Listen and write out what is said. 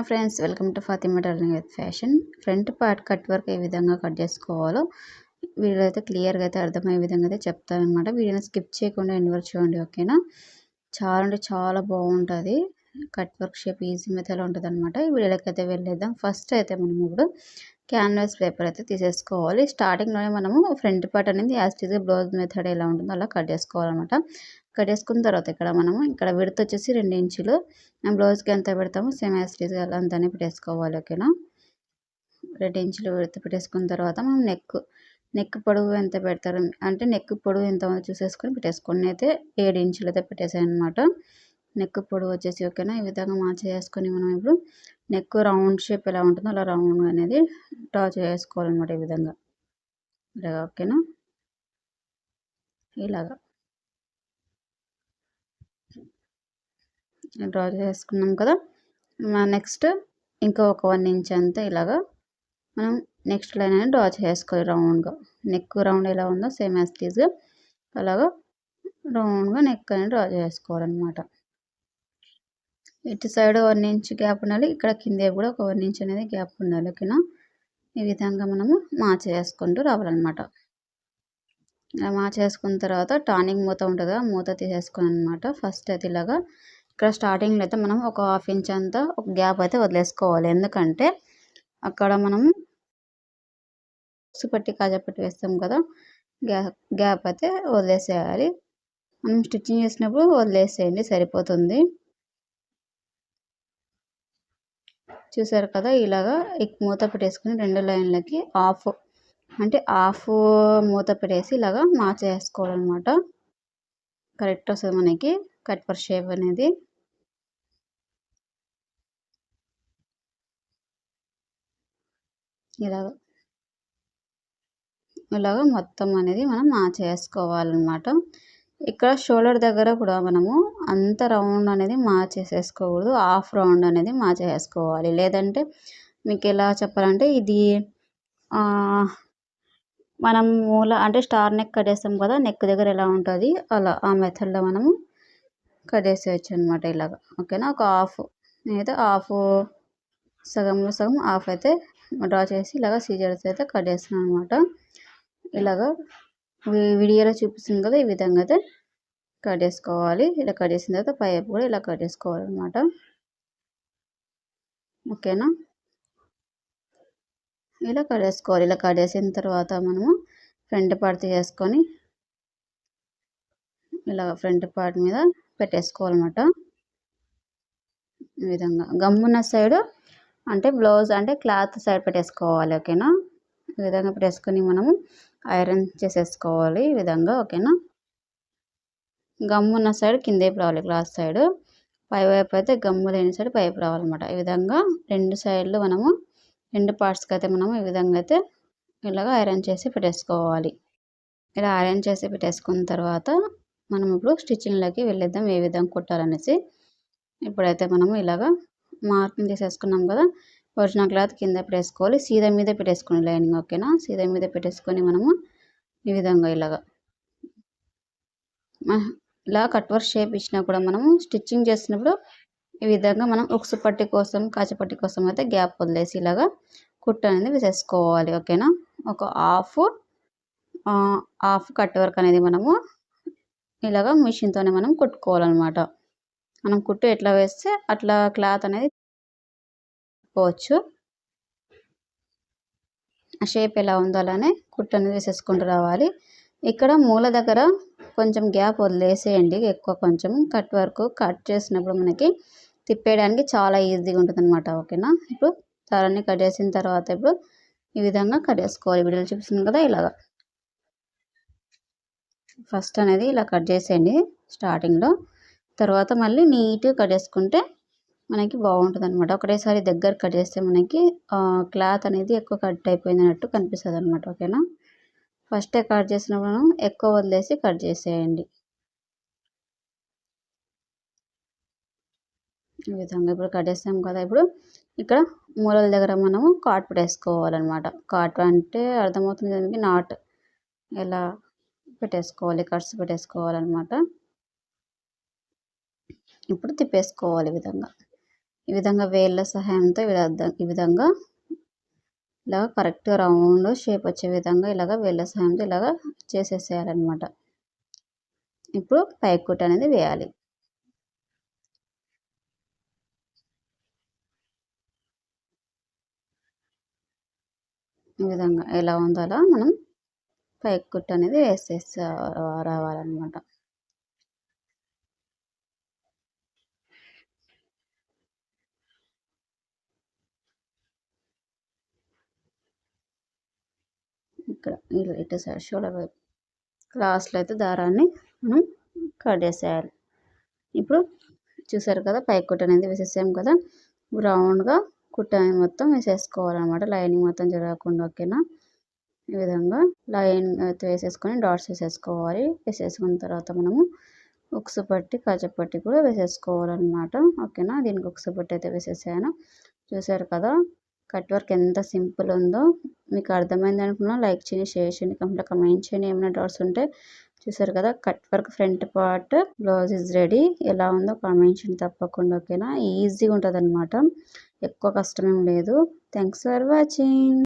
Friends, welcome to Fatima turning with fashion. Front part cut work ఏ విధంగా cut చేసుకోవాలో video అయితే క్లియర్గా అయితే అర్థమయ్యే విధంగా అయితే చెప్తానమాట. వీడియోని స్కిప్ చేయకుండా ఎండ్ వరకు చూడండి, ఓకేనా? చాలా అంటే చాలా బాగుంటుంది. కట్ వర్క్ షేప్ ఈజీ మెథడ్లో ఉంటుంది అనమాట. ఈ వీడియోలోకి అయితే వెళ్ళేద్దాం. ఫస్ట్ అయితే మనం ఇప్పుడు క్యాన్వాస్ పేపర్ అయితే తీసేసుకోవాలి. స్టార్టింగ్లోనే మనము ఫ్రంట్ పార్ట్ అనేది యాజ్ టీజ్గా బ్లౌజ్ మెథడ్ ఎలా ఉంటుందో అలా కట్ చేసుకోవాలన్నమాట. కట్ చేసుకున్న తర్వాత ఇక్కడ విడత వచ్చేసి 2 ఇంచులు. మనం బ్లౌజ్కి ఎంత పెడతామో సేమ్ యాజ్ టీజ్గా అలా అంతానే పెట్టేసుకోవాలి, ఓకేనా? 2 ఇంచులు విడత పెట్టేసుకున్న తర్వాత మనం నెక్ పొడవు ఎంత పెడతారు అంటే నెక్ పొడవు ఎంత చూసేసుకొని పెట్టేసుకోండి. అయితే 7 ఇంచులు అయితే పెట్టేసాను అనమాట. నెక్ పొడవు వచ్చేసి, ఓకేనా? ఈ విధంగా మార్చి చేసుకొని మనం ఇప్పుడు నెక్ రౌండ్ షేప్ ఎలా ఉంటుందో అలా రౌండ్ అనేది డ్రా చేసుకోవాలన్నమాట. ఈ విధంగా ఇలాగా, ఓకేనా? ఇలాగా డ్రా చేసుకున్నాం కదా. నెక్స్ట్ ఇంకా ఒక 1 ఇంచ్ అంతా ఇలాగా మనం నెక్స్ట్ లైన్ అనేది డ్రా చేసుకోవాలి రౌండ్గా. నెక్ రౌండ్ ఎలా ఉందో సేమ్ యాజ్ టీజ్గా అలాగా రౌండ్గా నెక్ అనేది డ్రా చేసుకోవాలన్నమాట. ఇటు సైడ్ 1 ఇంచ్ గ్యాప్ ఉండాలి, ఇక్కడ కింద కూడా ఒక 1 ఇంచ్ అనేది గ్యాప్ ఉండాలి, ఓకేనా? ఈ విధంగా మనము మార్చ్ చేసుకుంటూ రావాలన్నమాట. ఇలా మార్చ్ చేసుకున్న తర్వాత టర్నింగ్ మూత ఉంటుంది, మూత తీసేసుకుని అనమాట. ఫస్ట్ అయితే ఇలాగా ఇక్కడ స్టార్టింగ్లో అయితే మనం ఒక 1/2 ఇంచ్ అంతా ఒక గ్యాప్ అయితే వదిలేసుకోవాలి. ఎందుకంటే అక్కడ మనం పట్టి కాజాపట్టి వేస్తాం కదా, గ్యాప్ అయితే వదిలేసేయాలి. మనం స్టిచ్చింగ్ చేసినప్పుడు వదిలేసేయండి, సరిపోతుంది. చూసారు కదా, ఇలాగా మూత పెట్టేసుకుని 2 లైన్లకి హాఫ్ మూత పెట్టేసి ఇలాగా మార్చ్ చేసుకోవాలన్నమాట. కరెక్ట్ వస్తుంది మనకి కట్ వర్క్ షేప్ అనేది. ఇలాగా మొత్తం అనేది మనం మార్చ్ చేసుకోవాలన్నమాట. ఇక్కడ షోల్డర్ దగ్గర కూడా మనము అంత రౌండ్ అనేది మార్చ్ చేసేసుకోకూడదు, హాఫ్ రౌండ్ అనేది మార్చ్ చేసుకోవాలి. లేదంటే మీకు ఎలా చెప్పాలంటే ఇది మనం మూల అంటే స్టార్ నెక్ కట్ చేస్తాం కదా, నెక్ దగ్గర ఎలా ఉంటుంది అలా ఆ మెథడ్లో మనము కట్ చేసేయచ్చు అనమాట. ఇలాగా, ఓకేనా? ఒక నేనైతే హాఫ్ సగంలో సగం హాఫ్ అయితే డ్రా చేసి ఇలాగ సీజర్స్ అయితే కట్ చేస్తున్నాను అనమాట. ఇలాగా వీడియోలో చూపిస్తుంది కదా, ఈ విధంగా అయితే కట్ చేసుకోవాలి. ఇలా కట్ చేసిన తర్వాత పైపు కూడా ఇలా కట్ చేసుకోవాలన్నమాట, ఓకేనా? ఇలా కట్ చేసుకోవాలి. ఇలా కట్ చేసిన తర్వాత మనము ఫ్రంట్ పార్ట్ చేసుకొని ఇలా ఫ్రంట్ పార్ట్ మీద పెట్టేసుకోవాలన్నమాట. ఈ విధంగా గమ్మున్న సైడ్ అంటే బ్లౌజ్ అంటే క్లాత్ సైడ్ పెట్టేసుకోవాలి, ఓకేనా? ఈ విధంగా పెట్టేసుకొని మనము ఐరన్ చేసేసుకోవాలి ఈ విధంగా, ఓకేనా? గమ్మున్న సైడ్ కింద వైపు రావాలి, క్లాత్ సైడ్. పై వైపు అయితే గమ్ము లేని సైడ్ పైపు రావాలన్నమాట. ఈ విధంగా 2 సైడ్లు మనము 2 పార్ట్స్కి అయితే మనము ఈ విధంగా అయితే ఇలాగ ఐరన్ చేసి పెట్టేసుకోవాలి. ఇలా ఐరన్ చేసి పెట్టేసుకున్న తర్వాత మనం ఇప్పుడు స్టిచ్చింగ్లోకి వెళ్ళేద్దాం, ఏ విధంగా కుట్టాలనేసి. ఇప్పుడైతే మనము ఇలాగా మార్కింగ్ చేసేసుకున్నాం కదా, ఒరిజినల్ క్లాత్ కింద పెట్టేసుకోవాలి, సీదా మీద పెట్టేసుకోండి లైనింగ్, ఓకేనా? సీదా మీద పెట్టేసుకొని మనము ఈ విధంగా ఇలా కట్ వర్క్ షేప్ ఇచ్చినా కూడా మనము స్టిచ్చింగ్ చేసినప్పుడు ఈ విధంగా మనం ఉక్సు పట్టి కోసం కాచిపట్టి కోసం అయితే గ్యాప్ వదిలేసి ఇలాగా కుట్టు అనేది వేసేసుకోవాలి, ఓకేనా? ఒక హాఫ్ కట్ వర్క్ అనేది మనము ఇలాగా మిషన్తోనే మనం కుట్టుకోవాలన్నమాట. మనం కుట్టు ఎట్లా వేస్తే అట్లా క్లాత్ అనేది పోవచ్చు. ఆ షేప్ ఎలా ఉందో అలానే కుట్టు అనేది వేసేసుకుంటూ రావాలి. ఇక్కడ మూల దగ్గర కొంచెం గ్యాప్ వదిలేసేయండి, ఎక్కువ కొంచెం. కట్ వర్క్ కట్ చేసినప్పుడు మనకి తిప్పేయడానికి చాలా ఈజీగా ఉంటుంది అనమాట, ఓకేనా? ఇప్పుడు దారాన్ని కట్ చేసిన తర్వాత ఇప్పుడు ఈ విధంగా కట్ చేసుకోవాలి. వీడియోలో చూపిస్తుంది కదా, ఇలాగా ఫస్ట్ అనేది ఇలా కట్ చేసేయండి స్టార్టింగ్లో. తర్వాత మళ్ళీ నీట్గా కట్ చేసుకుంటే మనకి బాగుంటుంది అనమాట. ఒకటేసారి దగ్గర కట్ చేస్తే మనకి క్లాత్ అనేది ఎక్కువ కట్ అయిపోయినట్టు కనిపిస్తుంది అనమాట, ఓకేనా? ఫస్టే కట్ చేసినప్పుడు ఎక్కువ వదిలేసి కట్ చేసేయండి. ఈ విధంగా ఇప్పుడు కట్ చేస్తాం కదా. ఇప్పుడు ఇక్కడ మూలల దగ్గర మనము కాట్ పెట్టేసుకోవాలన్నమాట. కాట్ అంటే అర్థమవుతుంది కదా మీకు, నాట్ ఎలా పెట్టేసుకోవాలి, కట్స్ పెట్టేసుకోవాలన్నమాట. ఇప్పుడు తిప్పేసుకోవాలి ఈ విధంగా. ఈ విధంగా వేళ్ళ సహాయంతో ఈ విధంగా ఇలాగ కరెక్ట్గా రౌండ్ షేప్ వచ్చే విధంగా ఇలాగ వేళ్ళ సహాయంతో ఇలాగ చేసేసేయాలన్నమాట. ఇప్పుడు పైకి కుట్టు అనేది వేయాలి. ఈ విధంగా ఎలా ఉందో అలా మనం పైకి కుట్టు అనేది వేసేసి రావాలన్నమాట. ఇక్కడ ఇటు సైడ్ షోల్డర్ వైపు లాస్ట్లో అయితే దారాన్ని మనం కట్ చేసేయాలి. ఇప్పుడు చూసారు కదా పైకి కుట్టు అనేది వేసేసాం కదా. రౌండ్గా కుట్టు అనేది మొత్తం వేసేసుకోవాలన్నమాట, లైనింగ్ మొత్తం జరగకుండా. ఓకేనా, ఈ విధంగా లైన్ అయితే వేసేసుకొని డాట్స్ వేసేసుకోవాలి. వేసేసుకున్న తర్వాత మనము ఉక్స్ పట్టి పట్టి కూడా వేసేసుకోవాలన్నమాట. ఓకేనా, దీనికి ఉక్స్ పట్టి అయితే వేసేసాను. చూసారు కదా కట్ వర్క్ ఎంత సింపుల్ ఉందో. మీకు అర్థమైంది అనుకున్నా లైక్ చేయండి, షేర్ చేయండి, కమెంట్ చేయండి. ఏమైనా డౌట్స్ ఉంటే చూసారు కదా cut work front part blouse is ready. ఎలా ఉందో కామెంట్ చేయండి తప్పకుండా. ఓకేనా, ఈజీగా ఉంటుంది అనమాట, ఎక్కువ కష్టమేం లేదు. Thanks for watching.